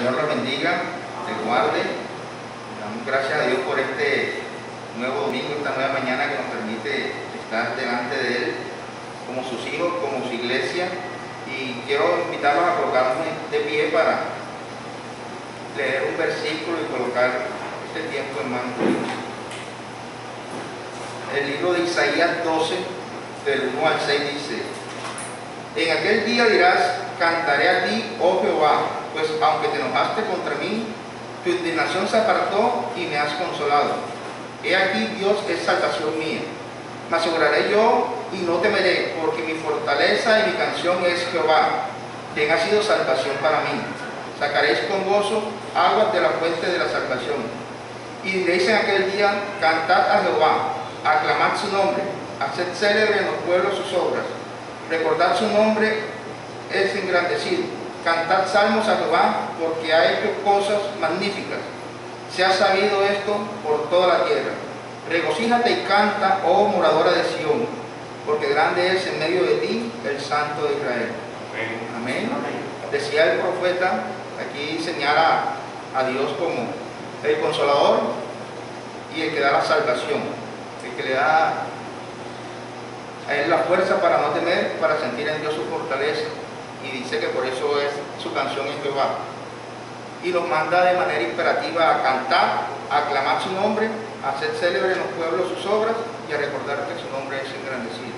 Señor los bendiga, les guarde. Damos gracias a Dios por este nuevo domingo, esta nueva mañana que nos permite estar delante de Él como sus hijos, como su iglesia. Y quiero invitarlos a colocarnos de pie para leer un versículo y colocar este tiempo en manos de Dios. El libro de Isaías 12, del 1 al 6 dice: en aquel día dirás, cantaré a ti, oh Jehová, pues aunque te enojaste contra mí, tu indignación se apartó y me has consolado. He aquí, Dios es salvación mía. Me aseguraré yo y no temeré, porque mi fortaleza y mi canción es Jehová, quien ha sido salvación para mí. Sacaréis con gozo aguas de la fuente de la salvación. Y diréis en aquel día, cantad a Jehová, aclamad su nombre, haced célebre en los pueblos sus obras. Recordad su nombre es engrandecido. Cantad salmos a Jehová, porque ha hecho cosas magníficas. Se ha sabido esto por toda la tierra. Regocíjate y canta, oh moradora de Sión, porque grande es en medio de ti el Santo de Israel. Amén. Decía el profeta, aquí señala a Dios como el consolador y el que da la salvación, el que le da a él la fuerza para no temer, para sentir en Dios su fortaleza. Y dice que por eso es su canción en Jehová. Y nos manda de manera imperativa a cantar, a aclamar su nombre, a hacer célebre en los pueblos sus obras y a recordar que su nombre es engrandecido.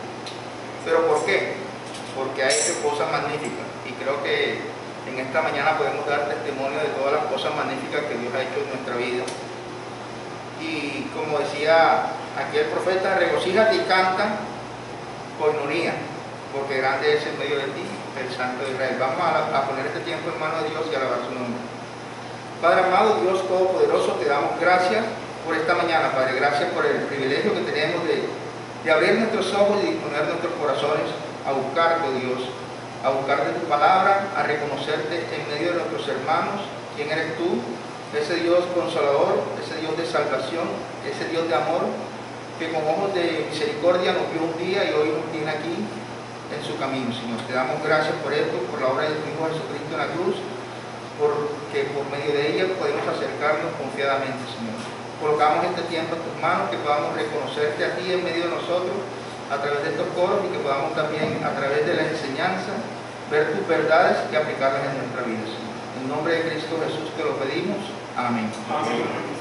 ¿Pero por qué? Porque ha hecho cosas magníficas. Y creo que en esta mañana podemos dar testimonio de todas las cosas magníficas que Dios ha hecho en nuestra vida. Y como decía aquí el profeta, regocíjate y canta, coinonía, porque grande es en medio de ti el Santo de Israel. Vamos a poner este tiempo en manos de Dios y alabar su nombre. Padre amado, Dios Todopoderoso, te damos gracias por esta mañana, Padre. Gracias por el privilegio que tenemos de abrir nuestros ojos y disponer nuestros corazones a buscarte, Dios, a buscarte tu palabra, a reconocerte en medio de nuestros hermanos, quién eres tú, ese Dios consolador, ese Dios de salvación, ese Dios de amor, que con ojos de misericordia nos vio un día y hoy nos tiene aquí en su camino, Señor. Te damos gracias por esto, por la obra de tu Hijo Jesucristo en la cruz, porque por medio de ella podemos acercarnos confiadamente, Señor. Colocamos este tiempo en tus manos, que podamos reconocerte a ti en medio de nosotros, a través de estos coros, y que podamos también, a través de la enseñanza, ver tus verdades y aplicarlas en nuestra vida, Señor. En nombre de Cristo Jesús te lo pedimos. Amén. Amén.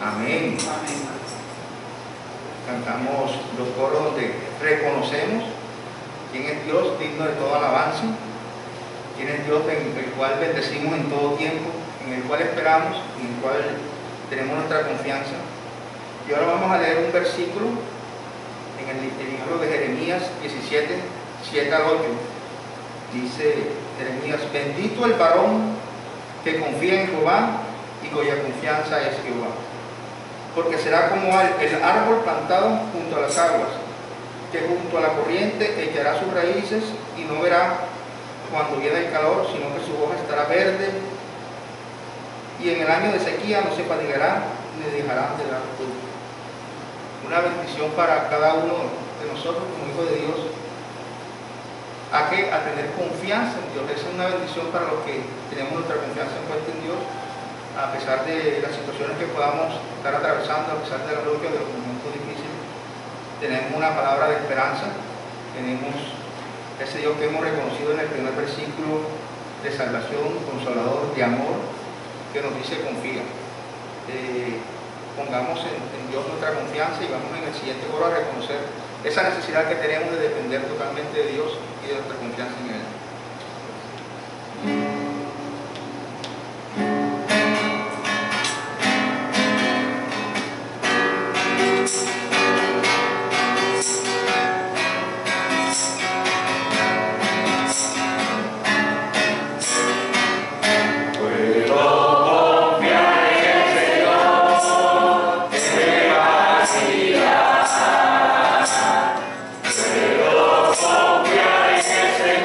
Amén. Cantamos los coros donde reconocemos quién es Dios digno de toda alabanza, quién es Dios en el cual bendecimos en todo tiempo, en el cual esperamos, en el cual tenemos nuestra confianza. Y ahora vamos a leer un versículo en el libro de Jeremías 17, 7 al 8. Dice Jeremías: bendito el varón que confía en Jehová y cuya confianza es Jehová, porque será como el árbol plantado junto a las aguas, que junto a la corriente echará sus raíces y no verá cuando viene el calor, sino que su hoja estará verde, y en el año de sequía no se fatigará ni dejará de dar fruto. Una bendición para cada uno de nosotros como hijos de Dios, a tener confianza en Dios. Esa es una bendición para los que tenemos nuestra confianza puesta en Dios, a pesar de las situaciones que podamos estar atravesando, a pesar de la lucha, de los momentos difíciles. Tenemos una palabra de esperanza, tenemos ese Dios que hemos reconocido en el primer versículo de salvación, consolador, de amor, que nos dice confía. Pongamos en Dios nuestra confianza y vamos en el siguiente coro a reconocer esa necesidad que tenemos de depender totalmente de Dios y de nuestra confianza en Él. Pero confía en el Señor.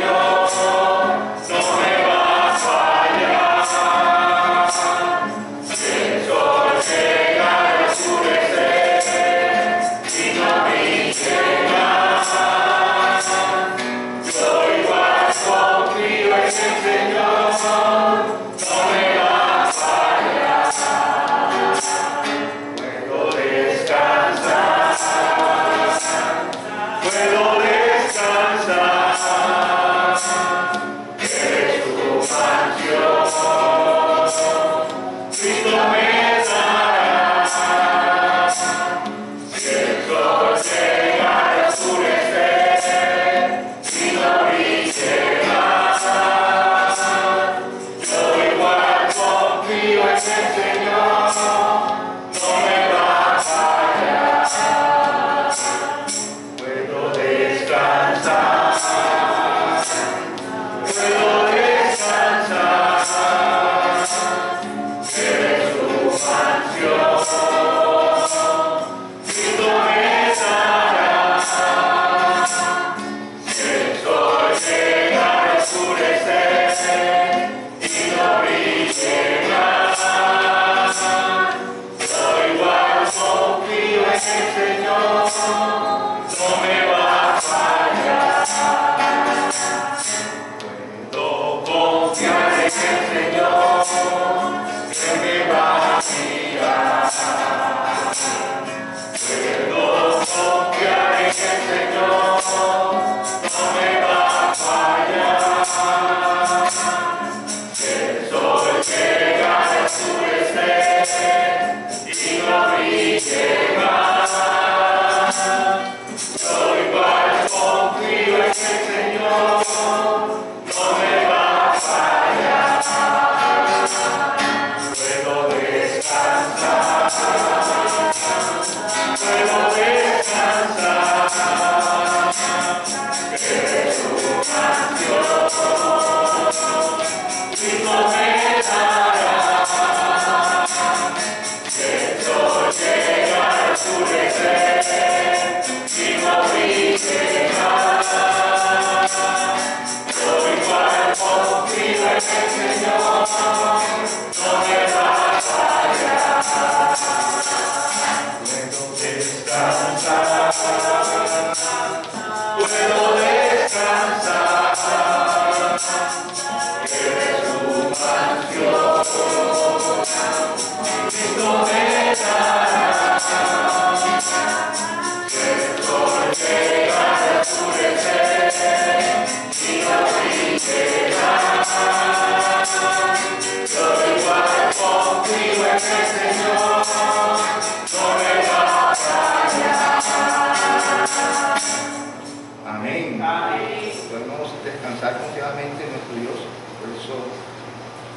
descansar confiadamente en nuestro Dios. Por eso,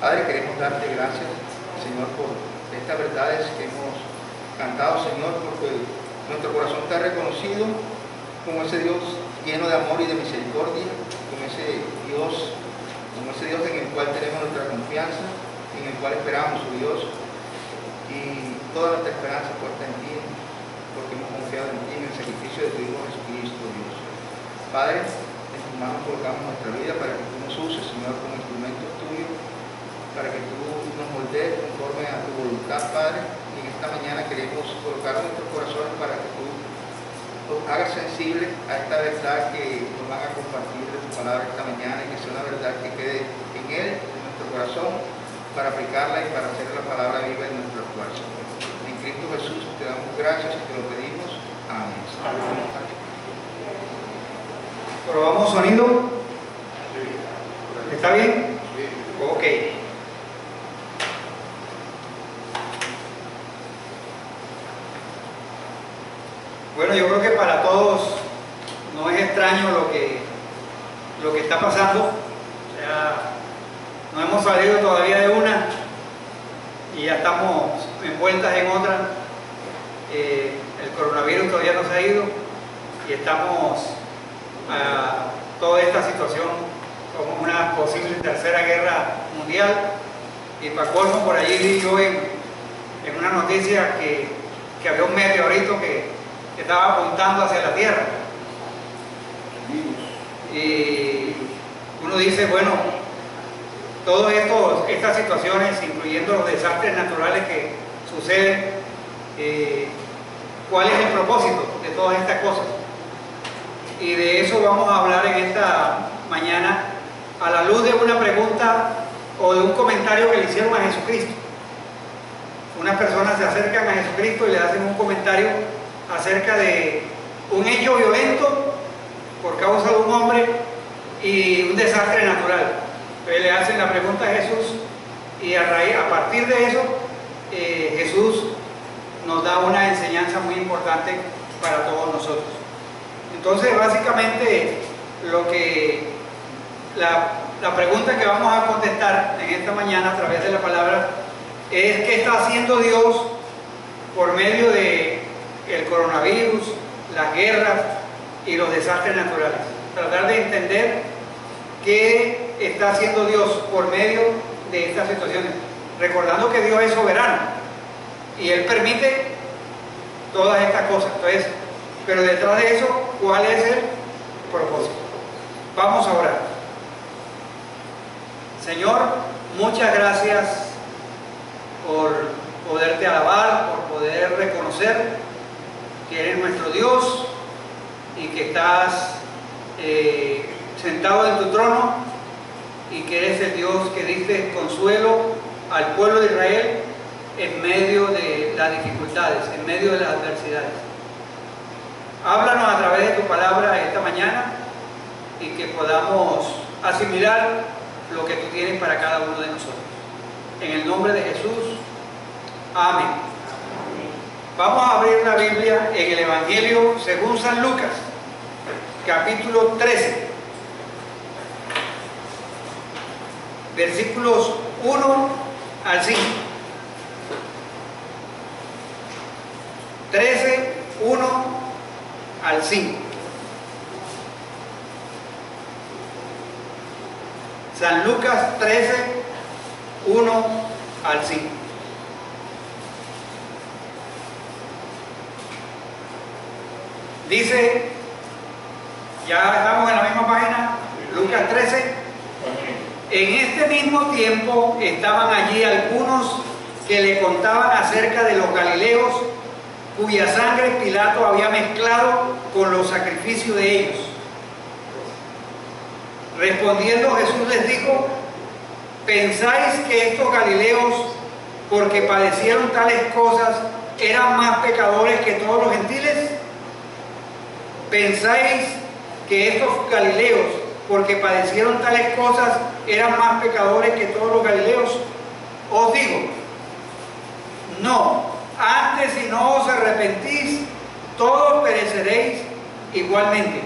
Padre, queremos darte gracias, Señor, por estas verdades que hemos cantado, Señor, porque nuestro corazón está reconocido como ese Dios lleno de amor y de misericordia, como ese Dios en el cual tenemos nuestra confianza, en el cual esperamos, oh Dios, y toda nuestra esperanza puesta en ti, porque hemos confiado en ti, en el sacrificio de tu Hijo Jesucristo, Dios. Padre, en tus manos colocamos nuestra vida para que tú nos uses, Señor, como instrumentos tuyos, para que tú nos moldees conforme a tu voluntad, Padre. Y en esta mañana queremos colocar nuestros corazones para que tú nos hagas sensibles a esta verdad que nos van a compartir de tu palabra esta mañana, y que sea una verdad que quede en él, en nuestro corazón, para aplicarla y para hacer la palabra viva en nuestro corazón. En Cristo Jesús te damos gracias y te lo pedimos. Amén. ¿Probamos sonido? ¿Está bien? Ok. Bueno, yo creo que para todos no es extraño lo que está pasando. O sea, no hemos salido todavía de una y ya estamos envueltas en otra. El coronavirus todavía no se ha ido y estamos a toda esta situación como una posible tercera guerra mundial. Y para colmo, por allí vi yo en una noticia que había un meteorito que estaba apuntando hacia la Tierra. Y uno dice, bueno, todas estas situaciones, incluyendo los desastres naturales que suceden, ¿cuál es el propósito de todas estas cosas? Y de eso vamos a hablar en esta mañana a la luz de una pregunta o de un comentario que le hicieron a Jesucristo. Unas personas se acercan a Jesucristo y le hacen un comentario acerca de un hecho violento por causa de un hombre y un desastre natural. Entonces le hacen la pregunta a Jesús y a partir de eso Jesús nos da una enseñanza muy importante para todos nosotros. Entonces, básicamente, la pregunta que vamos a contestar en esta mañana a través de la palabra es: ¿qué está haciendo Dios por medio de el coronavirus, las guerras y los desastres naturales? Tratar de entender qué está haciendo Dios por medio de estas situaciones, recordando que Dios es soberano y Él permite todas estas cosas. Entonces, pero detrás de eso, ¿cuál es el propósito? Vamos a orar. Señor, muchas gracias por poderte alabar, por poder reconocer que eres nuestro Dios y que estás sentado en tu trono y que eres el Dios que diste consuelo al pueblo de Israel en medio de las dificultades, en medio de las adversidades. Háblanos a través de tu palabra esta mañana y que podamos asimilar lo que tú tienes para cada uno de nosotros. En el nombre de Jesús, amén. Vamos a abrir la Biblia en el Evangelio según San Lucas, capítulo 13, versículos 1 al 5. 13, 1 al 5. San Lucas 13, 1 al 5. Dice, ya estamos en la misma página, Lucas 13. En este mismo tiempo estaban allí algunos que le contaban acerca de los galileos cuya sangre Pilato había mezclado con los sacrificios de ellos. Respondiendo Jesús les dijo: ¿pensáis que estos galileos, porque padecieron tales cosas, eran más pecadores que todos los gentiles? ¿Pensáis que estos galileos, porque padecieron tales cosas, eran más pecadores que todos los galileos? Os digo, no. Antes, si no os arrepentís, todos pereceréis igualmente.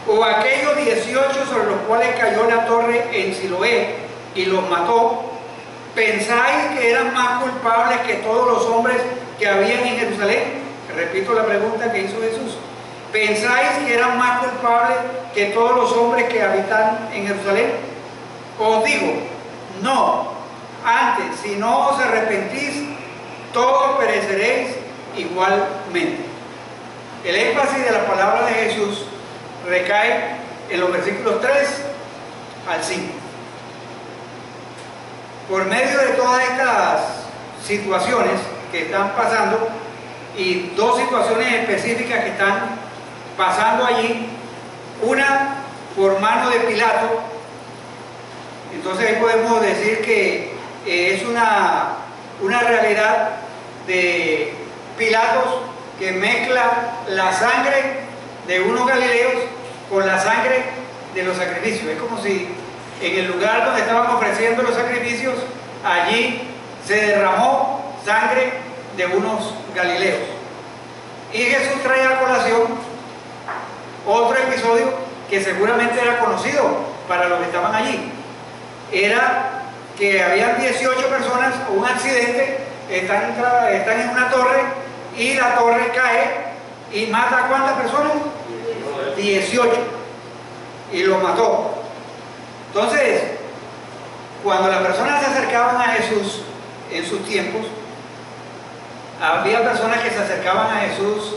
o aquellos 18 sobre los cuales cayó la torre en Siloé y los mató, ¿pensáis que eran más culpables que todos los hombres que habían en Jerusalén? Repito la pregunta que hizo Jesús. ¿Pensáis que eran más culpables que todos los hombres que habitan en Jerusalén? Os digo, no. Antes, si no os arrepentís, todos pereceréis igualmente. El énfasis de la palabra de Jesús recae en los versículos 3 al 5. Por medio de todas estas situaciones que están pasando, y dos situaciones específicas que están pasando allí, una por mano de Pilato, entonces ahí podemos decir que es una realidad de Pilatos que mezcla la sangre de unos galileos con la sangre de los sacrificios. Es como si en el lugar donde estaban ofreciendo los sacrificios, allí se derramó sangre de unos galileos. Y Jesús trae a colación otro episodio que seguramente era conocido para los que estaban allí. Era que habían 18 personas, o un accidente, están en una torre y la torre cae y mata a ¿cuántas personas? 18. Y lo mató. Entonces, cuando las personas se acercaban a Jesús en sus tiempos, había personas que se acercaban a Jesús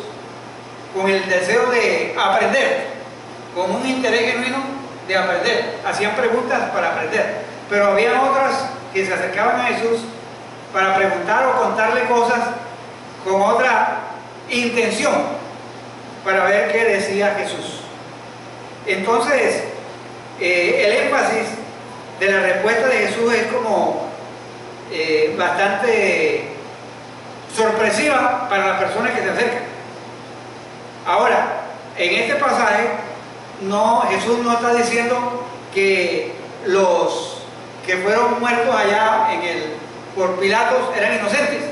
con el deseo de aprender, con un interés genuino de aprender. Hacían preguntas para aprender. Pero había otras que se acercaban a Jesús para preguntar o contarle cosas con otra intención, para ver qué decía Jesús. Entonces, el énfasis de la respuesta de Jesús es como bastante sorpresiva para las personas que se acercan. Ahora, en este pasaje, Jesús no está diciendo que los que fueron muertos allá por Pilatos eran inocentes,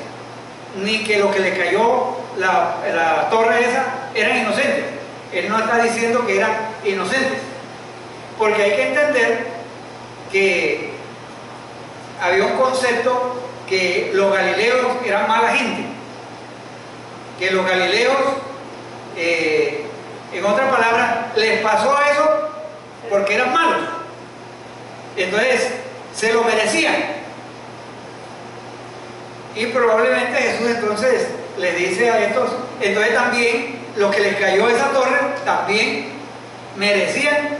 ni que lo que le cayó la torre esa eran inocentes. Él no está diciendo que eran inocentes, porque hay que entender que había un concepto que los galileos eran mala gente, que los galileos, en otras palabras, les pasó eso porque eran malos. Entonces se lo merecían, y probablemente Jesús entonces les dice a estos, entonces también los que les cayó esa torre también merecían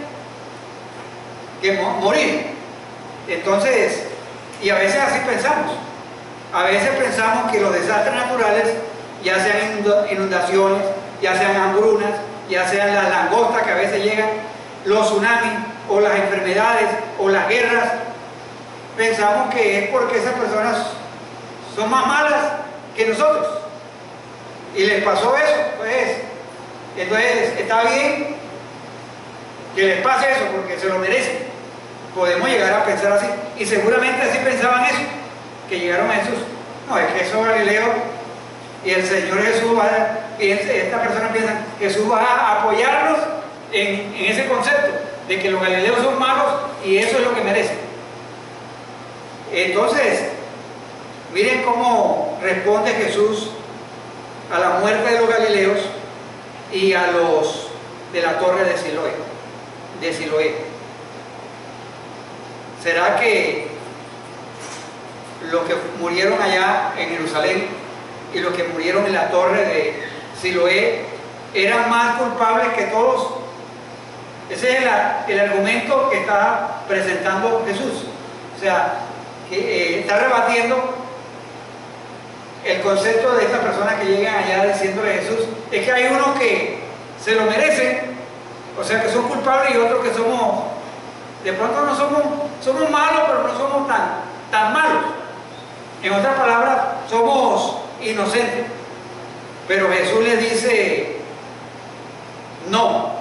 que morir. Entonces, y a veces así pensamos, a veces pensamos que los desastres naturales, ya sean inundaciones, ya sean hambrunas, ya sean las langostas que a veces llegan, los tsunamis o las enfermedades o las guerras, pensamos que es porque esas personas son más malas que nosotros y les pasó eso, pues entonces está bien que les pase eso porque se lo merecen. Podemos llegar a pensar así, y seguramente así pensaban eso, que llegaron a Jesús. No, es que esos galileos y el Señor Jesús esta persona piensa que Jesús va a apoyarnos en ese concepto de que los galileos son malos y eso es lo que merecen. Entonces, miren cómo responde Jesús a la muerte de los galileos y a los de la torre de Siloé. ¿Será que los que murieron allá en Jerusalén y los que murieron en la torre de Siloé eran más culpables que todos? Ese es el argumento que está presentando Jesús. O sea, que está rebatiendo el concepto de estas personas que llegan allá diciéndole a Jesús, es que hay unos que se lo merecen, o sea que son culpables, y otros que somos, de pronto no somos malos, pero no somos tan malos. En otras palabras, somos inocentes. Pero Jesús les dice, no,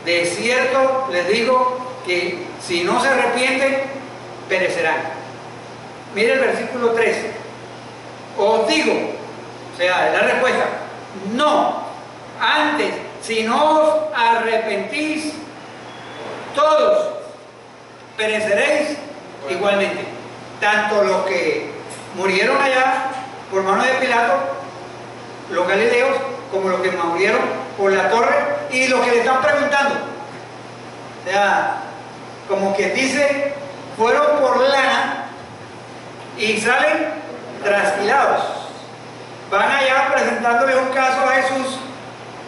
de cierto les digo que si no se arrepienten, perecerán. Mire el versículo 13. Os digo, o sea, la respuesta, no, antes, si no os arrepentís, todos pereceréis igualmente. Tanto los que murieron allá por mano de Pilato, los galileos, como los que murieron por la torre, y los que le están preguntando. O sea, como quien dice, fueron por lana y salen trasquilados. Van allá presentándole un caso a Jesús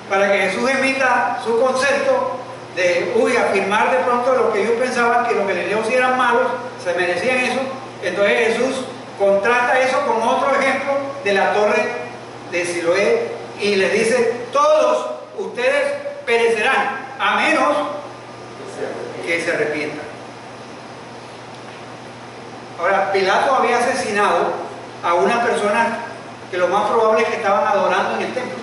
para que Jesús emita su concepto de, afirmar de pronto lo que ellos pensaban, que los galileos sí eran malos, se merecían eso. Entonces Jesús contrasta eso con otro ejemplo de la torre de Siloé y les dice, todos ustedes perecerán, a menos que se arrepientan. Ahora, Pilato había asesinado a una persona que lo más probable es que estaban adorando en el templo.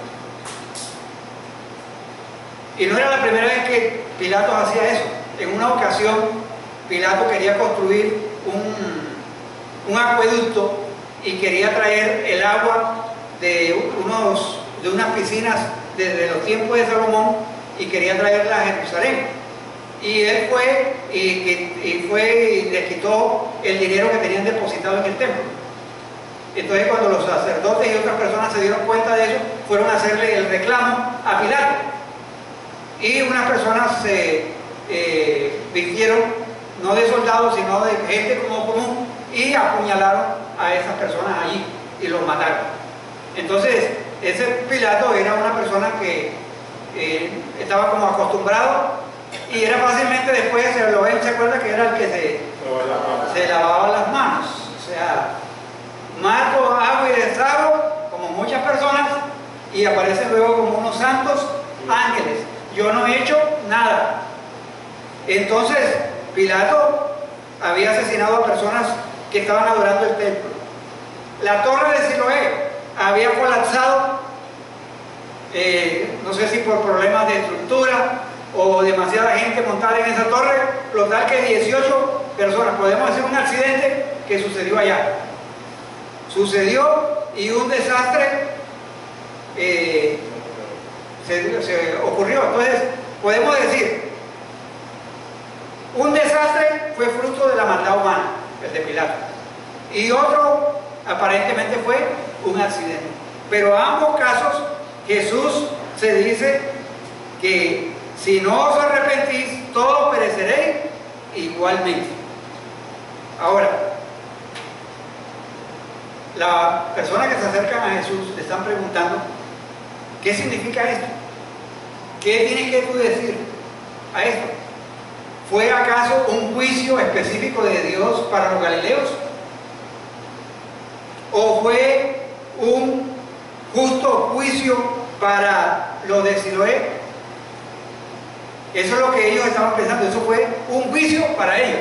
Y no era la primera vez que Pilato hacía eso. En una ocasión, Pilato quería construir un acueducto y quería traer el agua de unas piscinas desde los tiempos de Salomón y quería traerla a Jerusalén. Y él fue y les quitó el dinero que tenían depositado en el templo. Entonces, cuando los sacerdotes y otras personas se dieron cuenta de eso, fueron a hacerle el reclamo a Pilato. Y unas personas se vistieron, no de soldados, sino de gente común, y apuñalaron a esas personas allí y los mataron. Entonces, ese Pilato era una persona que estaba como acostumbrado y era fácilmente después, se acuerda que era el que se lavaba las manos. O sea, mato, hago y deshago, como muchas personas, y aparecen luego como unos santos ángeles. Yo no he hecho nada. Entonces, Pilato había asesinado a personas que estaban adorando el templo. La torre de Siloé había colapsado, no sé si por problemas de estructura o demasiada gente montada en esa torre, lo tal que 18 personas, podemos decir un accidente que sucedió allá. Sucedió y un desastre se ocurrió. Entonces, podemos decir, un desastre fue fruto de la maldad humana, el de Pilato, y otro aparentemente fue un accidente. Pero en ambos casos, Jesús se dice que si no os arrepentís, todos pereceréis igualmente. Ahora, las personas que se acercan a Jesús le están preguntando, ¿qué significa esto? ¿Qué tienes que tú decir a esto? ¿Fue acaso un juicio específico de Dios para los galileos? ¿O fue un justo juicio para los de Siloé? Eso es lo que ellos estaban pensando, eso fue un juicio para ellos.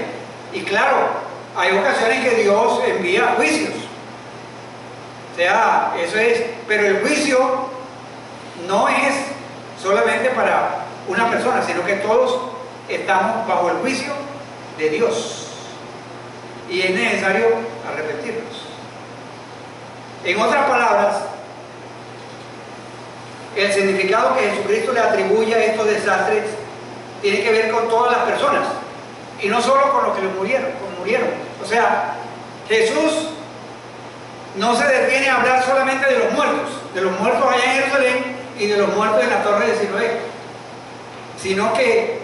Y claro, hay ocasiones que Dios envía juicios. O sea, eso es, pero el juicio no es solamente para una persona, sino que todos estamos bajo el juicio de Dios. Y es necesario arrepentirnos. En otras palabras, el significado que Jesucristo le atribuye a estos desastres tiene que ver con todas las personas y no solo con los que murieron. O sea, Jesús no se detiene a hablar solamente de los muertos allá en Jerusalén y de los muertos en la torre de Siloé, sino que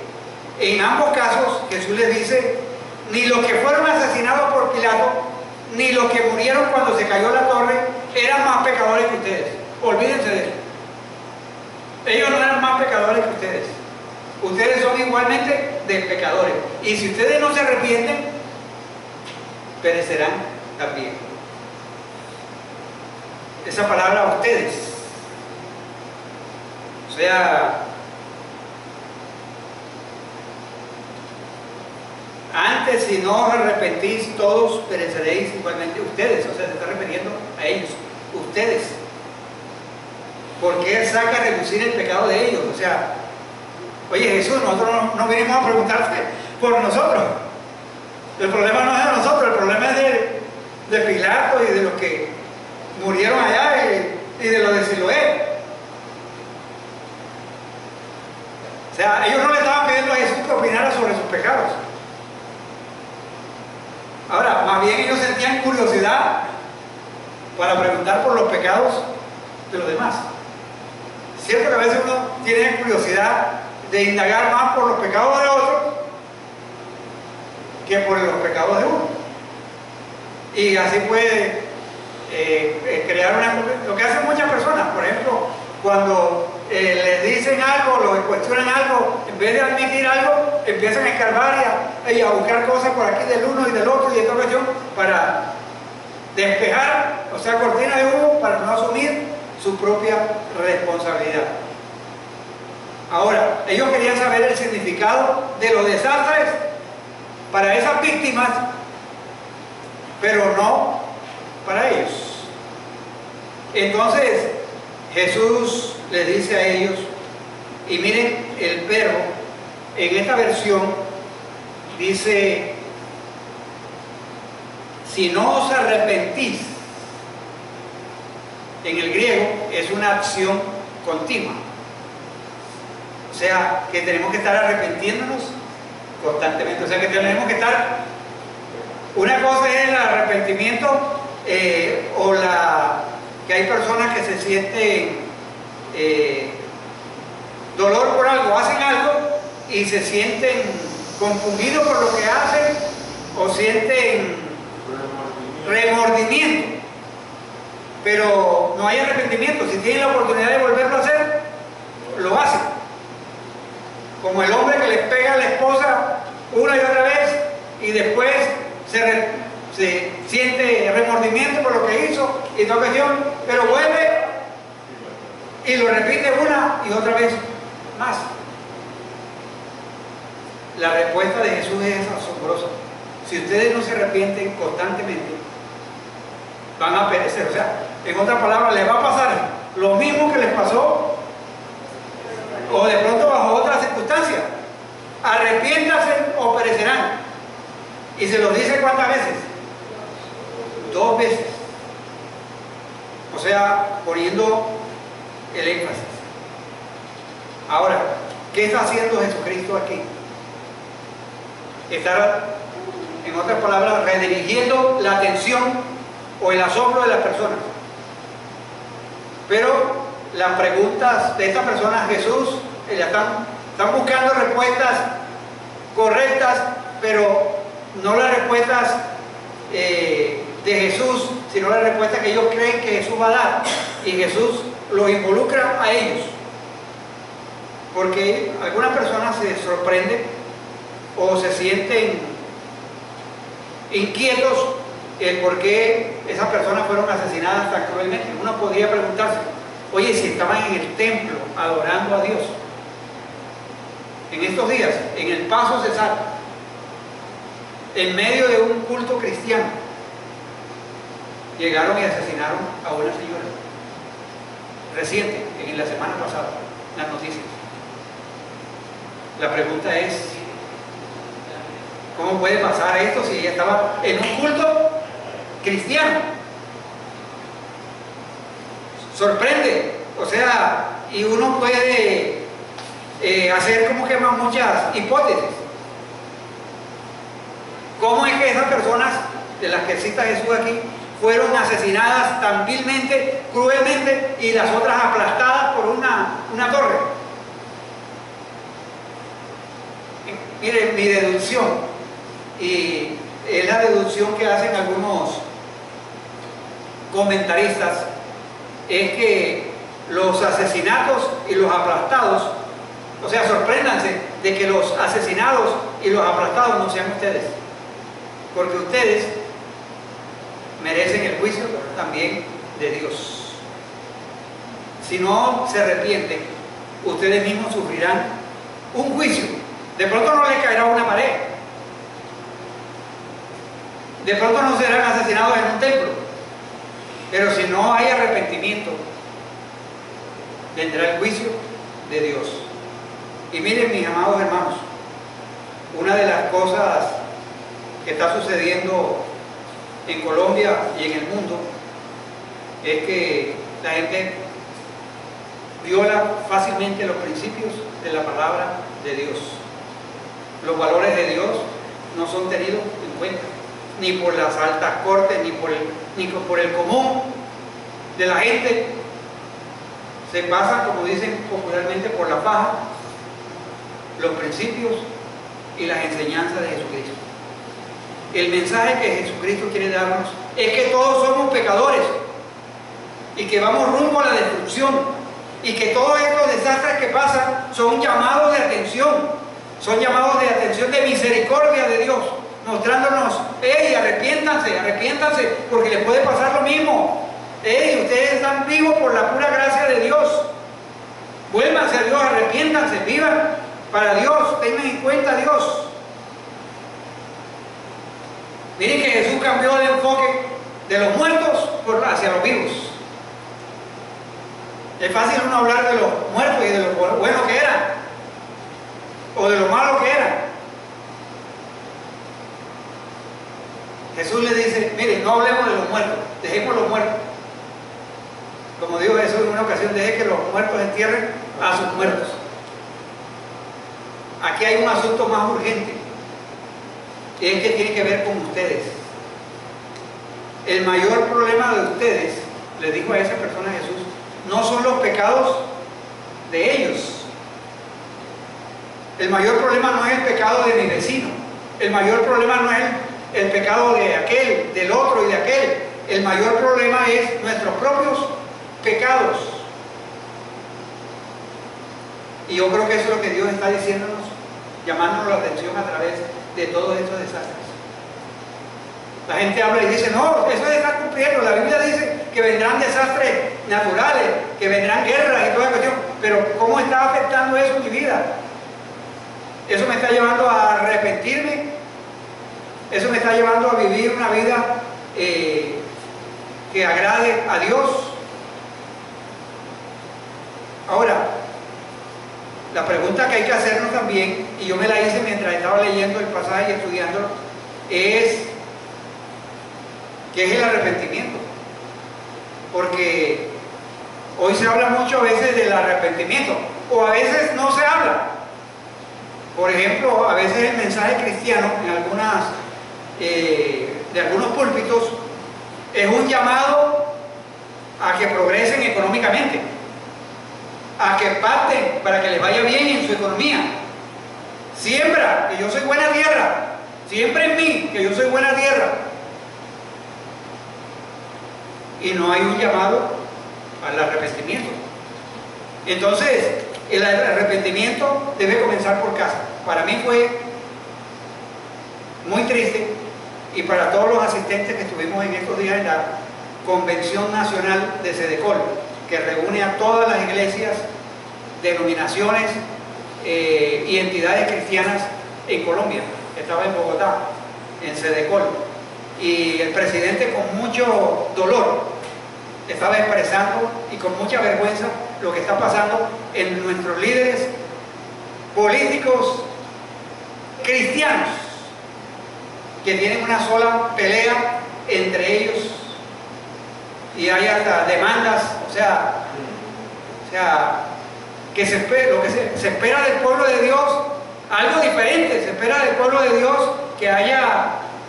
en ambos casos Jesús les dice, ni los que fueron asesinados por Pilato, ni los que murieron cuando se cayó la torre eran más pecadores que ustedes. Olvídense de eso. Ellos no eran más pecadores que ustedes. Ustedes son igualmente de pecadores. Y si ustedes no se arrepienten, perecerán también. Esa palabra ustedes. O sea, antes, si no os arrepentís, todos pereceréis igualmente. Ustedes, o sea, se está refiriendo a ellos. Ustedes. Porque Él saca a reducir el pecado de ellos. O sea, oye Jesús, nosotros no venimos a preguntarte por nosotros. El problema no es de nosotros, el problema es de Pilato y de los que murieron allá y de los de Siloé. O sea, ellos no le estaban pidiendo a Jesús que opinara sobre sus pecados. Ahora, más bien ellos sentían curiosidad para preguntar por los pecados de los demás. Cierto que a veces uno tiene curiosidad de indagar más por los pecados de otros que por los pecados de uno. Y así puede crear lo que hacen muchas personas. Por ejemplo, cuando les dicen algo, los cuestionan algo, en vez de admitir algo, empiezan a escarbar y a buscar cosas por aquí del uno y del otro y de otra cuestión para despejar, o sea, cortina de humo, para no asumir su propia responsabilidad. Ahora, ellos querían saber el significado de los desastres para esas víctimas, pero no para ellos. Entonces Jesús les dice a ellos, y miren el verbo, en esta versión dice, si no os arrepentís. En el griego es una acción continua. O sea, que tenemos que estar arrepintiéndonos constantemente. O sea, que tenemos que estar... Una cosa es el arrepentimiento que hay personas que se sienten dolor por algo, hacen algo y se sienten compungidos por lo que hacen o sienten remordimiento, pero no hay arrepentimiento. Si tienen la oportunidad de volverlo a hacer, lo hacen. Como el hombre que le pega a la esposa una y otra vez y después se siente remordimiento por lo que hizo y toda cuestión, pero vuelve y lo repite una y otra vez más. La respuesta de Jesús es asombrosa. Si ustedes no se arrepienten constantemente, van a perecer. O sea, en otras palabras, les va a pasar lo mismo que les pasó, o de pronto bajo otras circunstancias. Arrepiéntanse o perecerán. Y se los dice ¿cuántas veces? 2 veces. O sea, poniendo el énfasis. Ahora, ¿qué está haciendo Jesucristo aquí? Está, en otras palabras, redirigiendo la atención o el asombro de las personas. Pero las preguntas de estas personas, Jesús, están buscando respuestas correctas, pero no las respuestas de Jesús, sino las respuestas que ellos creen que Jesús va a dar. Y Jesús los involucra a ellos. Porque algunas personas se sorprenden o se sienten inquietos el por qué esas personas fueron asesinadas tan cruelmente. Uno podría preguntarse, oye, si estaban en el templo adorando a Dios, en estos días, en el Paso Cesar, en medio de un culto cristiano, llegaron y asesinaron a una señora, reciente, en la semana pasada, las noticias. La pregunta es, ¿cómo puede pasar esto si ella estaba en un culto cristiano? Sorprende, o sea, y uno puede hacer como que más muchas hipótesis. ¿Cómo es que esas personas de las que cita Jesús aquí fueron asesinadas tan vilmente, cruelmente, y las otras aplastadas por una torre? Miren, mi deducción, y es la deducción que hacen algunos comentaristas, es que los asesinatos y los aplastados, o sea, sorpréndanse de que los asesinados y los aplastados no sean ustedes, porque ustedes merecen el juicio también de Dios. Si no se arrepienten, ustedes mismos sufrirán un juicio. De pronto no les caerá una pared, de pronto no serán asesinados en un templo, pero si no hay arrepentimiento, vendrá el juicio de Dios. Y miren, mis amados hermanos, una de las cosas que está sucediendo en Colombia y en el mundo es que la gente viola fácilmente los principios de la palabra de Dios. Los valores de Dios no son tenidos en cuenta, ni por las altas cortes, ni por el común de la gente. Se pasan, como dicen popularmente, por la faja los principios y las enseñanzas de Jesucristo. El mensaje que Jesucristo quiere darnos es que todos somos pecadores y que vamos rumbo a la destrucción, y que todos estos desastres que pasan son llamados de atención, son llamados de atención de misericordia de Dios, mostrándonos: ¡hey, arrepiéntanse, arrepiéntanse, porque les puede pasar lo mismo! ¡Hey, ustedes están vivos por la pura gracia de Dios! Vuélvanse a Dios, arrepiéntanse, vivan para Dios, tengan en cuenta a Dios. Miren que Jesús cambió el enfoque de los muertos hacia los vivos. Es fácil uno hablar de los muertos y de lo bueno que eran, o de lo malo que eran. Jesús le dice: miren, no hablemos de los muertos, dejemos los muertos. Como dijo Jesús en una ocasión: deje que los muertos entierren a sus muertos. Aquí hay un asunto más urgente, y es que tiene que ver con ustedes. El mayor problema de ustedes, le dijo a esa persona Jesús, no son los pecados de ellos. El mayor problema no es el pecado de mi vecino. El mayor problema no es el pecado de aquel, del otro y de aquel. El mayor problema es nuestros propios pecados. Y yo creo que eso es lo que Dios está diciéndonos, llamándonos la atención a través de todos estos desastres. La gente habla y dice: no, eso se está cumpliendo. La Biblia dice que vendrán desastres naturales, que vendrán guerras y toda la cuestión. Pero ¿cómo está afectando eso en mi vida? Eso me está llevando a arrepentirme. Eso me está llevando a vivir una vida que agrade a Dios. Ahora, la pregunta que hay que hacernos también, y yo me la hice mientras estaba leyendo el pasaje y estudiándolo, es: ¿qué es el arrepentimiento? Porque hoy se habla mucho a veces del arrepentimiento, o a veces no se habla. Por ejemplo, a veces el mensaje cristiano de algunos púlpitos es un llamado a que progresen económicamente, a que parten para que les vaya bien en su economía. Siembra, que yo soy buena tierra. Siembra en mí, que yo soy buena tierra. Y no hay un llamado al arrepentimiento. Entonces, el arrepentimiento debe comenzar por casa. Para mí fue muy triste, y para todos los asistentes que estuvimos en estos días en la Convención Nacional de Sedecol, que reúne a todas las iglesias, denominaciones y entidades cristianas en Colombia. Estaba en Bogotá, en Sedecol, y el presidente, con mucho dolor, estaba expresando, y con mucha vergüenza, lo que está pasando en nuestros líderes políticos cristianos, que tienen una sola pelea entre ellos, y hay hasta demandas. O sea que lo que se espera del pueblo de Dios, algo diferente. Se espera del pueblo de Dios que haya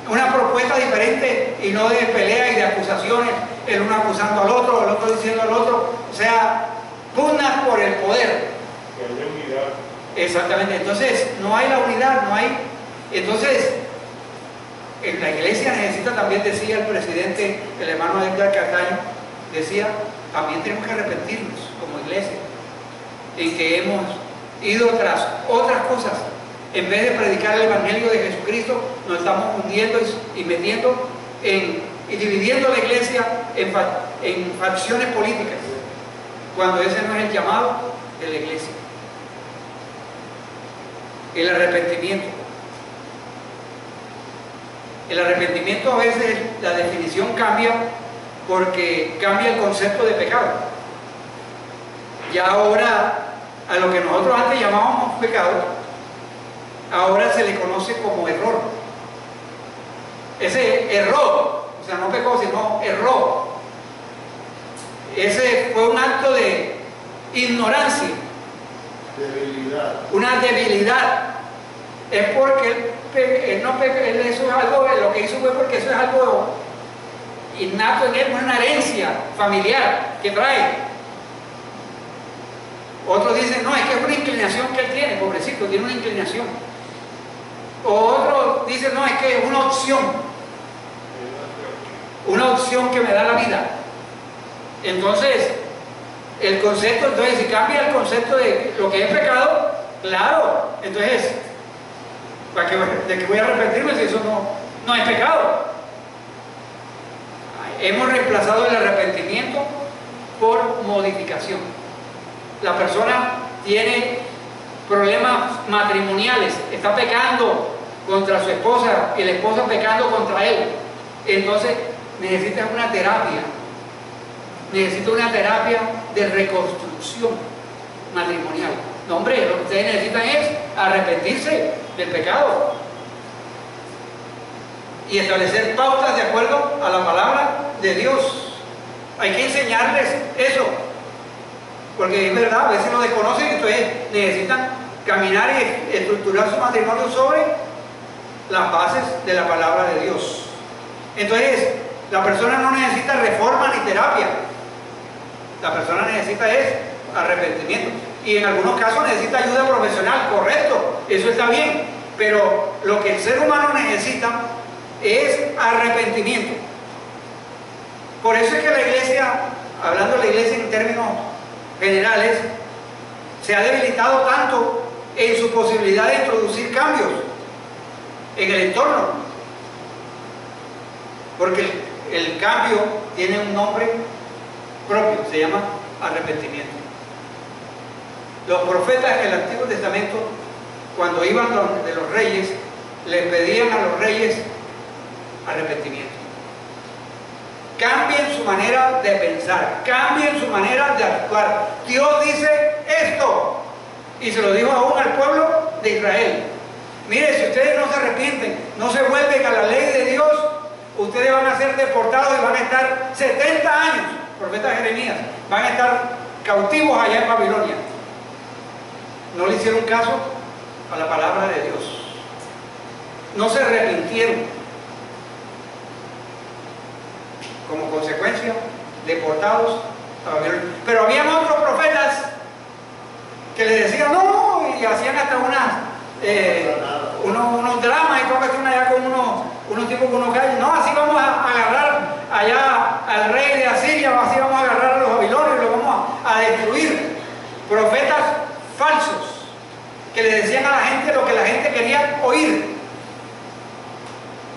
una propuesta diferente, y no de pelea y de acusaciones, el uno acusando al otro, el otro diciendo al otro. O sea, pugnas por el poder. Que haya unidad. Exactamente. Entonces no hay la unidad, no hay. Entonces la iglesia necesita también, decía el presidente, el hermano Edgar Cataño, decía: también tenemos que arrepentirnos como iglesia, en que hemos ido tras otras cosas. En vez de predicar el evangelio de Jesucristo, nos estamos hundiendo y metiendo y dividiendo la iglesia en facciones políticas, cuando ese no es el llamado de la iglesia. El arrepentimiento. El arrepentimiento, a veces la definición cambia, porque cambia el concepto de pecado. Ya ahora, a lo que nosotros antes llamábamos pecado, ahora se le conoce como error. Ese error, o sea, no pecó, sino error. Ese fue un acto de ignorancia, Debilidad. una debilidad. Es porque él no pecó, él eso es algo, lo que hizo fue porque eso es algo innato en él, una herencia familiar que trae. Otros dicen, no, es que es una inclinación que él tiene, pobrecito, tiene una inclinación. O otros dicen, no, es que es una opción que me da la vida. Entonces, el concepto, entonces, si cambia el concepto de lo que es pecado, claro, entonces, ¿de qué voy a arrepentirme si eso no es pecado? Hemos reemplazado el arrepentimiento por modificación. La persona tiene problemas matrimoniales, está pecando contra su esposa y la esposa pecando contra él. Entonces necesita una terapia de reconstrucción matrimonial. No, hombre, lo que ustedes necesitan es arrepentirse del pecado y establecer pautas de acuerdo a la palabra de Dios. Hay que enseñarles eso, porque es verdad, a veces lo desconocen, entonces necesitan caminar y estructurar su matrimonio sobre las bases de la palabra de Dios. Entonces, la persona no necesita reforma ni terapia, la persona necesita es arrepentimiento, y en algunos casos necesita ayuda profesional, correcto, eso está bien, pero lo que el ser humano necesita es arrepentimiento. Por eso es que la iglesia, hablando de la iglesia en términos generales, se ha debilitado tanto en su posibilidad de introducir cambios en el entorno, porque el cambio tiene un nombre propio, se llama arrepentimiento. Los profetas en el Antiguo Testamento, cuando iban de los reyes, les pedían a los reyes arrepentimiento. Cambien su manera de pensar, cambien su manera de actuar. Dios dice esto, y se lo dijo aún al pueblo de Israel. Mire, si ustedes no se arrepienten, no se vuelven a la ley de Dios, ustedes van a ser deportados y van a estar 70 años, profeta Jeremías, van a estar cautivos allá en Babilonia. No le hicieron caso a la palabra de Dios, no se arrepintieron. Como consecuencia, deportados a Babilonia. Pero habían otros profetas que le decían no, y hacían hasta unos dramas y todo, que están allá con unos tipos con unos gallos. No, así vamos a agarrar allá al rey de Asiria, o así vamos a agarrar a los babilonios y los vamos a destruir. Profetas falsos que le decían a la gente lo que la gente quería oír.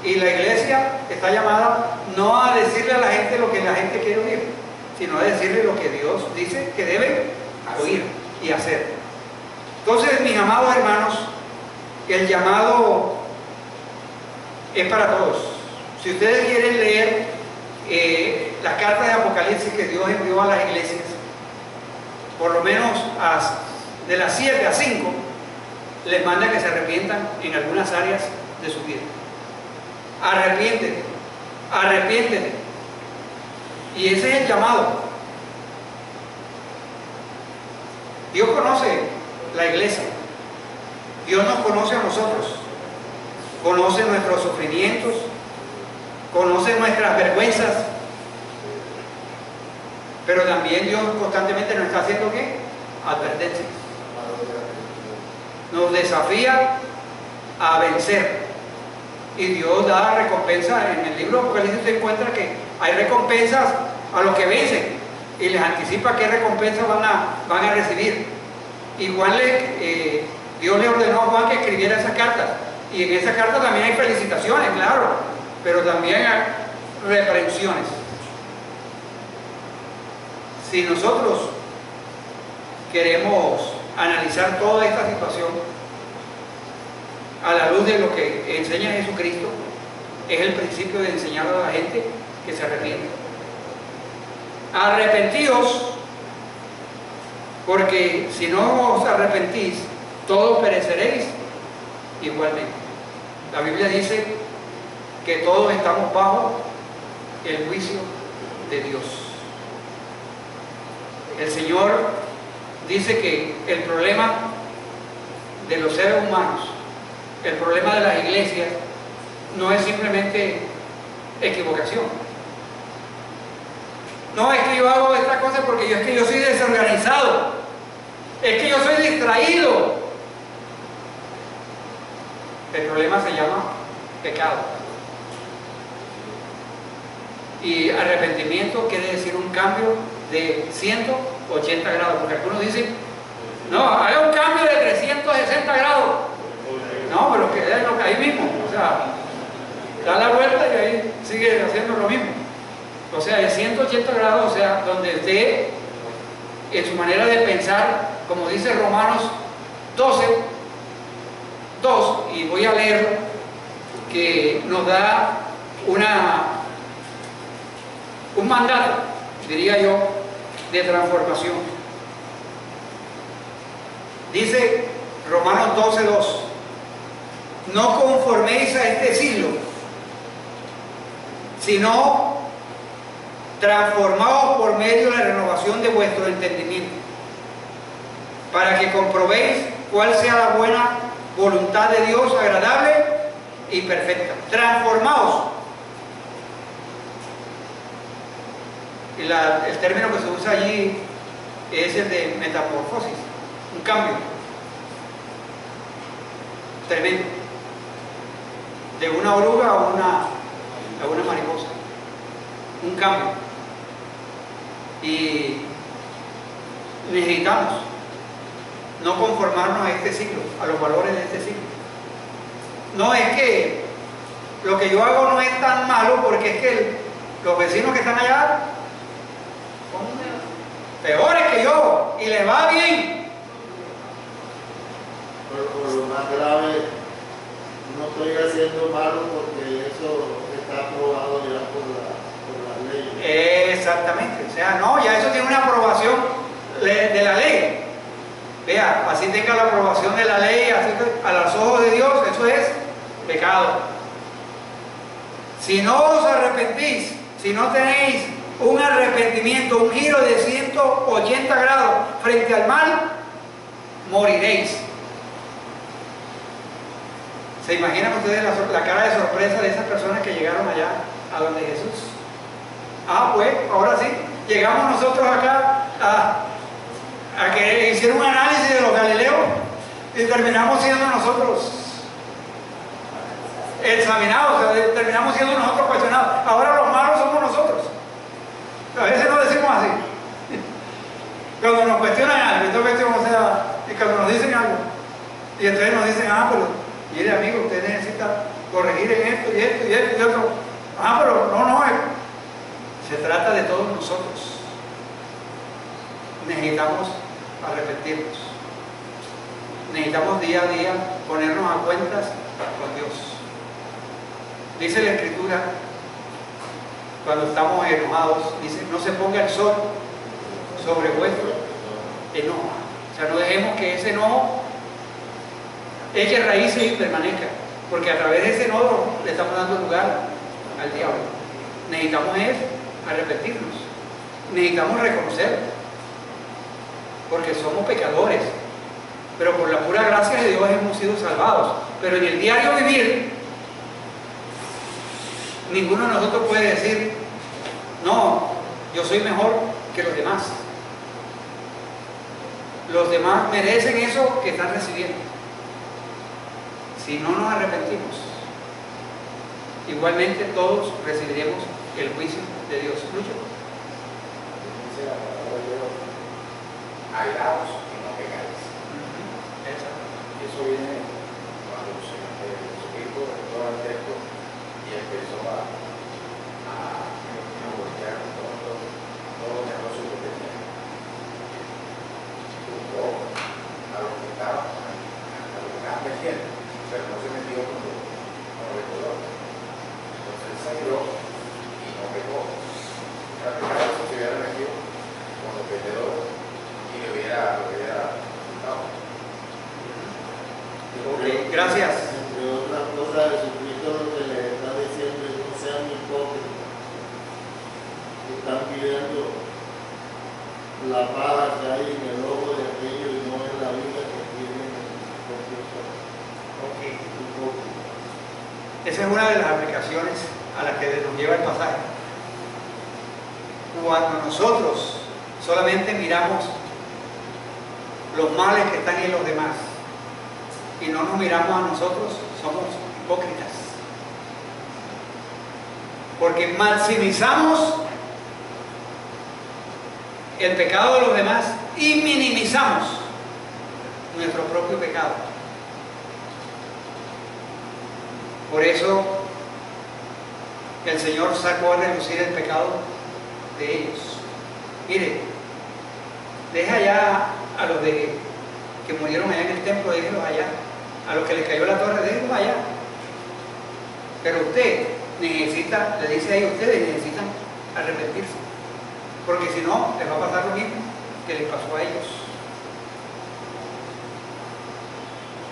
Y la iglesia está llamada no a decirle a la gente lo que la gente quiere oír, sino a decirle lo que Dios dice que deben oír y hacer. Entonces, mis amados hermanos, el llamado es para todos. Si ustedes quieren leer las cartas de Apocalipsis que Dios envió a las iglesias, por lo menos de las 7 a 5, les manda que se arrepientan en algunas áreas de su vida. Arrepiéntete, arrepiéntete. Y ese es el llamado. Dios conoce la iglesia, Dios nos conoce a nosotros, conoce nuestros sufrimientos, conoce nuestras vergüenzas, pero también Dios constantemente nos está haciendo ¿qué? Advertencias. Nos desafía a vencer. Y Dios da recompensa. En el libro de Apocalipsis se encuentra que hay recompensas a los que vencen y les anticipa qué recompensas van a recibir. Igual Dios le ordenó a Juan que escribiera esas cartas, y en esa carta también hay felicitaciones, claro, pero también hay reprensiones. Si nosotros queremos analizar toda esta situación a la luz de lo que enseña Jesucristo, es el principio de enseñar a la gente que se arrepiente. Arrepentíos, porque si no os arrepentís, todos pereceréis igualmente. La Biblia dice que todos estamos bajo el juicio de Dios. El Señor dice que el problema de los seres humanos, el problema de las iglesias, no es simplemente equivocación. No es que yo hago esta cosa porque es que yo soy desorganizado, es que yo soy distraído. El problema se llama pecado. Y arrepentimiento quiere decir un cambio de 180 grados, porque algunos dicen, no, haga un cambio de 360 grados. No, pero que es ahí mismo, o sea, da la vuelta y ahí sigue haciendo lo mismo. O sea, de 180 grados, o sea, donde usted, en su manera de pensar, como dice Romanos 12, 2, y voy a leerlo, que nos da un mandato, diría yo, de transformación. Dice Romanos 12, 2, no conforméis a este siglo, sino transformaos por medio de la renovación de vuestro entendimiento, para que comprobéis cuál sea la buena voluntad de Dios, agradable y perfecta. Transformaos. Y el término que se usa allí es el de metamorfosis, un cambio tremendo, de una oruga a una mariposa, un cambio. Y necesitamos no conformarnos a este siglo, a los valores de este siglo. No es que lo que yo hago no es tan malo, porque es que los vecinos que están allá son peores que yo y les va bien. Por lo más grave, no estoy haciendo malo porque eso está aprobado ya por la ley. Exactamente, o sea, no, ya eso tiene una aprobación de la ley. Vea, así tenga la aprobación de la ley, así que a los ojos de Dios, eso es pecado. Si no os arrepentís, si no tenéis un arrepentimiento, un giro de 180 grados frente al mal, moriréis. ¿Se imaginan ustedes la cara de sorpresa de esas personas que llegaron allá a donde Jesús? Ah, pues, ahora sí, llegamos nosotros acá a que hicieron un análisis de los galileos y terminamos siendo nosotros examinados, o sea, terminamos siendo nosotros cuestionados. Ahora los malos somos nosotros. A veces no decimos así. Cuando nos cuestionan algo, o sea, y cuando nos dicen algo, y entonces nos dicen, pero mire amigo, usted necesita corregir en esto y esto y esto y otro. Pero no, se trata de todos nosotros. Necesitamos arrepentirnos. Necesitamos día a día ponernos a cuentas con Dios. Dice la Escritura, cuando estamos enojados, dice, no se ponga el sol sobre vuestro enojo. O sea, no dejemos que ese enojo eche raíces y permanezca, porque a través de ese enojo le estamos dando lugar al diablo. Necesitamos arrepentirnos, necesitamos reconocer, porque somos pecadores, pero por la pura gracia de Dios hemos sido salvados. Pero en el diario vivir, ninguno de nosotros puede decir, no, yo soy mejor que los demás. Los demás merecen eso que están recibiendo. Si no nos arrepentimos, igualmente todos recibiremos el juicio de Dios. ¿Lucho? Airaos y no pegáis. Y eso viene cuando el Señor Jesucristo entró al texto y empezó a golpear todos los negocios que tenía. Juzgó a los que estaban metiendo, pero no se metió con los pecadores. Entonces salió y no pecó. Era pecado si se hubiera metido con los pecadores y lo hubiera resultado. Ok, gracias. Entre otras cosas, Jesucristo lo que le está diciendo es no sean hipócritas. Están pidiendo la paja que hay en el ojo de aquel Esa es una de las aplicaciones a las que nos lleva el pasaje. Cuando nosotros solamente miramos los males que están en los demás y no nos miramos a nosotros, somos hipócritas. Porque maximizamos el pecado de los demás y minimizamos nuestro propio pecado. Por eso el Señor sacó a relucir el pecado de ellos. Mire, deja allá a los que murieron allá en el templo, déjenlos allá. A los que les cayó la torre, déjenlos allá. Pero usted necesita, le dice ahí, ustedes necesitan arrepentirse. Porque si no, les va a pasar lo mismo que les pasó a ellos.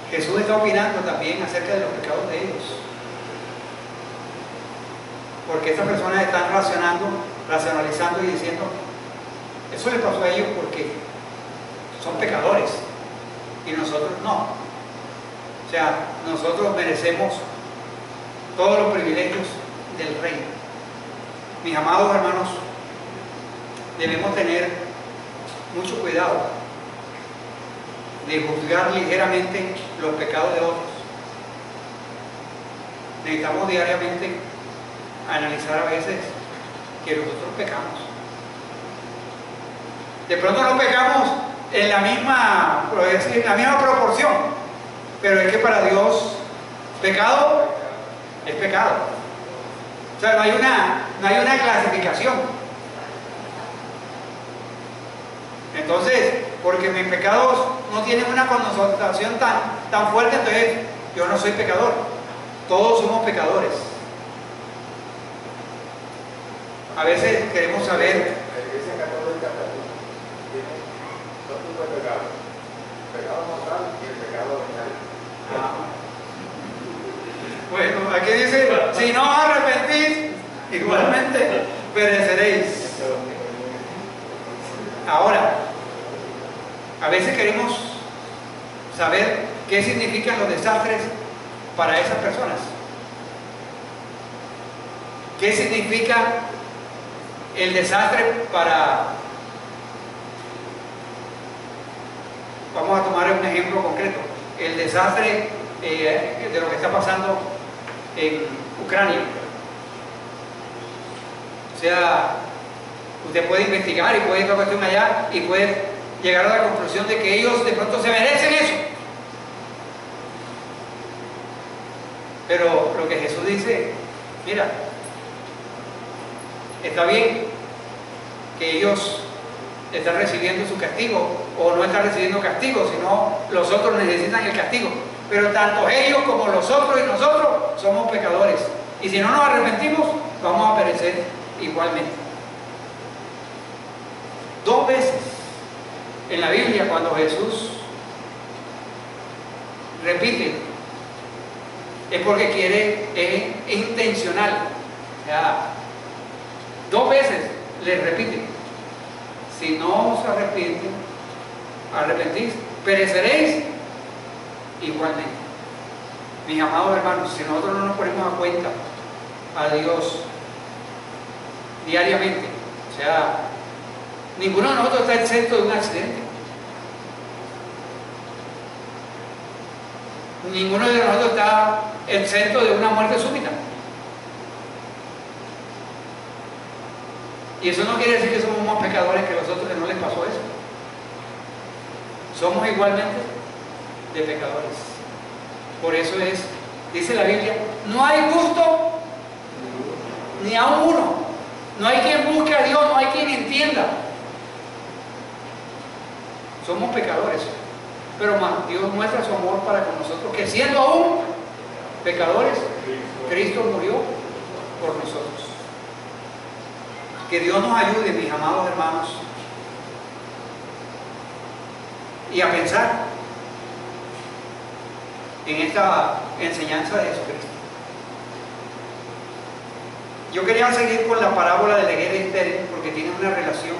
Jesús está opinando también acerca de los pecados de ellos. Porque estas personas están racionalizando y diciendo, eso les pasó a ellos porque son pecadores y nosotros no. O sea, nosotros merecemos todos los privilegios del reino. Mis amados hermanos, debemos tener mucho cuidado de juzgar ligeramente los pecados de otros. Necesitamos diariamente analizar a veces que nosotros pecamos. De pronto no pecamos en la misma proporción, pero es que para Dios pecado es pecado. O sea, no hay una clasificación. Entonces, porque mis pecados no tienen una connotación tan fuerte, entonces yo no soy pecador. Todos somos pecadores. A veces queremos saber. La Iglesia Católica tiene dos tipos de pecados: el pecado mortal y el pecado venial. Bueno, aquí dice: si no os arrepentís, igualmente pereceréis. Ahora, a veces queremos saber qué significan los desastres para esas personas. ¿Qué significa el desastre para... Vamos a tomar un ejemplo concreto. El desastre de lo que está pasando en Ucrania. O sea, usted puede investigar y puede ir a la cuestión allá y puede llegar a la conclusión de que ellos de pronto se merecen eso. Pero lo que Jesús dice, mira, está bien que ellos están recibiendo su castigo o no están recibiendo castigo, sino los otros necesitan el castigo. Pero tanto ellos como los otros y nosotros somos pecadores. Y si no nos arrepentimos, vamos a perecer igualmente. 2 veces en la Biblia, cuando Jesús repite, es porque quiere, es intencional. O sea, 2 veces les repite: si no os arrepentís, pereceréis igualmente. Mis amados hermanos, si nosotros no nos ponemos a cuenta a Dios diariamente, o sea, ninguno de nosotros está exento de un accidente. Ninguno de nosotros está exento de una muerte súbita. Y eso no quiere decir que somos más pecadores que los otros, que no les pasó eso. Somos igualmente de pecadores. Por eso dice la Biblia, no hay justo ni a uno. No hay quien busque a Dios, no hay quien entienda. Somos pecadores. Pero Dios muestra su amor para con nosotros, que siendo aún pecadores, Cristo murió por nosotros. Que Dios nos ayude, mis amados hermanos, y a pensar en esta enseñanza de Jesucristo. Yo quería seguir con la parábola de la higuera estéril porque tiene una relación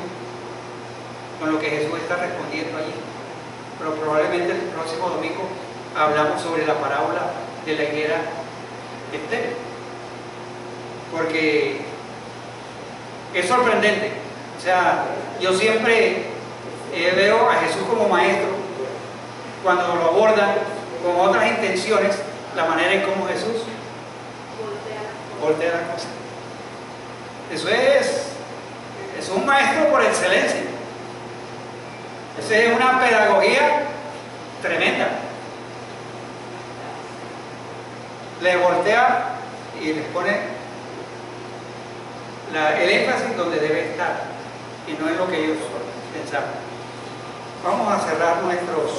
con lo que Jesús está respondiendo allí. Pero probablemente el próximo domingo hablamos sobre la parábola de la higuera estéril. Porque es sorprendente. O sea, yo siempre veo a Jesús como maestro cuando lo abordan con otras intenciones, la manera en cómo Jesús voltea la cosa. Eso es un maestro por excelencia. Esa es una pedagogía tremenda. Le voltea y les pone el énfasis donde debe estar y no es lo que ellos pensaban. Vamos a cerrar nuestros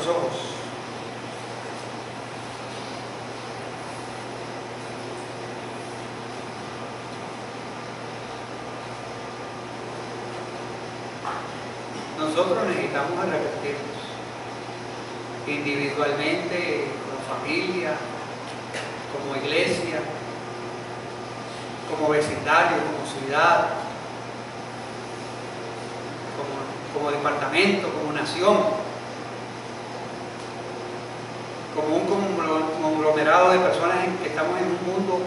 ojos. Nosotros necesitamos arrepentirnos individualmente, como familia, como iglesia, como vecindario, como ciudad, como departamento, como nación, como un conglomerado de personas que estamos en un mundo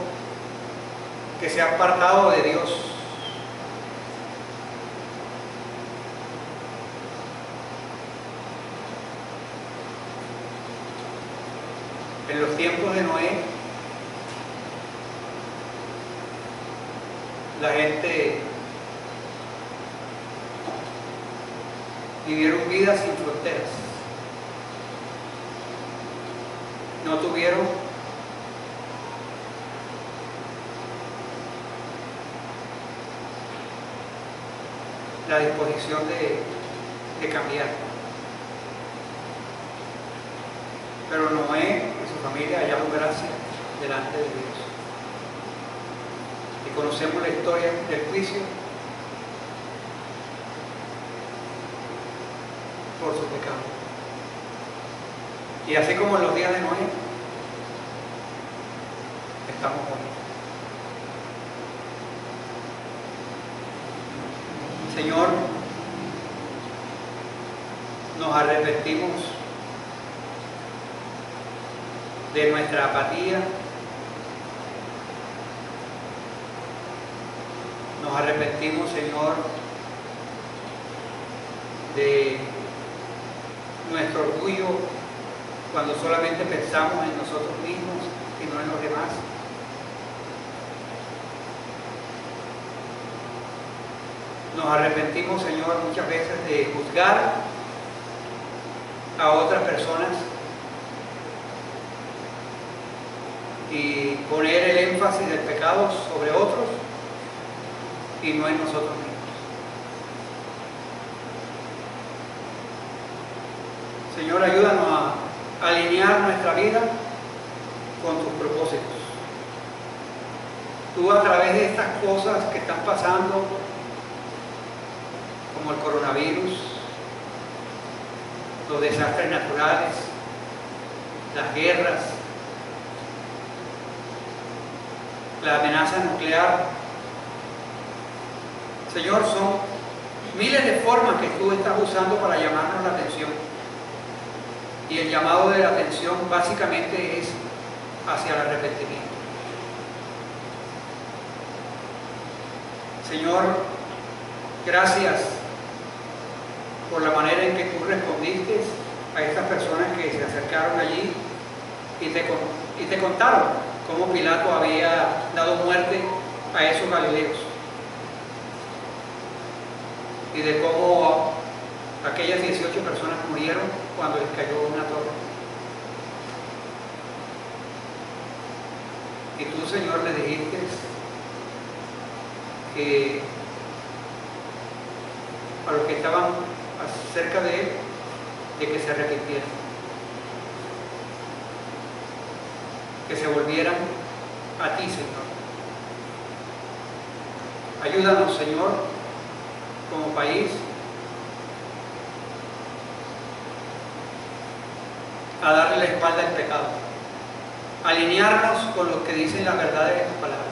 que se ha apartado de Dios. En los tiempos de Noé, la gente vivieron vidas sin fronteras. No tuvieron la disposición de cambiar. Pero Noé y su familia hallaron gracia delante de Dios. Y conocemos la historia del juicio por su pecado. Y así como en los días de Noé, estamos hoy. Señor, nos arrepentimos de nuestra apatía, nos arrepentimos, Señor, de nuestro orgullo cuando solamente pensamos en nosotros mismos y no en los demás. Nos arrepentimos, Señor, muchas veces de juzgar a otras personas y poner el énfasis del pecado sobre otros y no en nosotros mismos. Señor, ayúdanos a alinear nuestra vida con tus propósitos. Tú, a través de estas cosas que están pasando, como el coronavirus, los desastres naturales, las guerras, la amenaza nuclear, Señor, son miles de formas que tú estás usando para llamarnos la atención. Y el llamado de la atención básicamente es hacia el arrepentimiento. Señor, gracias por la manera en que tú respondiste a estas personas que se acercaron allí y te contaron cómo Pilato había dado muerte a esos galileos y de cómo aquellas 18 personas murieron cuando les cayó una torre. Y tú, Señor, le dijiste que a los que estaban cerca de él, de que se arrepintieran, que se volvieran a ti, Señor. Ayúdanos, Señor, como país, a darle la espalda al pecado, alinearnos con lo que dicen las verdades de tu palabra.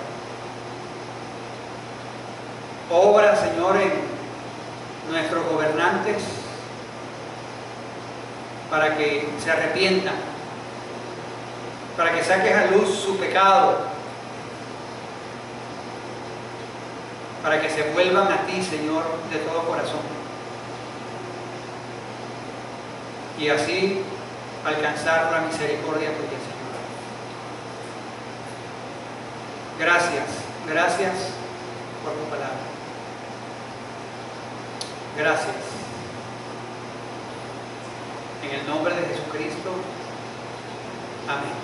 Obra, Señor, en nuestros gobernantes para que se arrepientan para que saques a luz su pecado, para que se vuelvan a ti, Señor, de todo corazón, y así alcanzar la misericordia tuya, Señor. Gracias, gracias por tu palabra. Gracias. En el nombre de Jesucristo. Amén.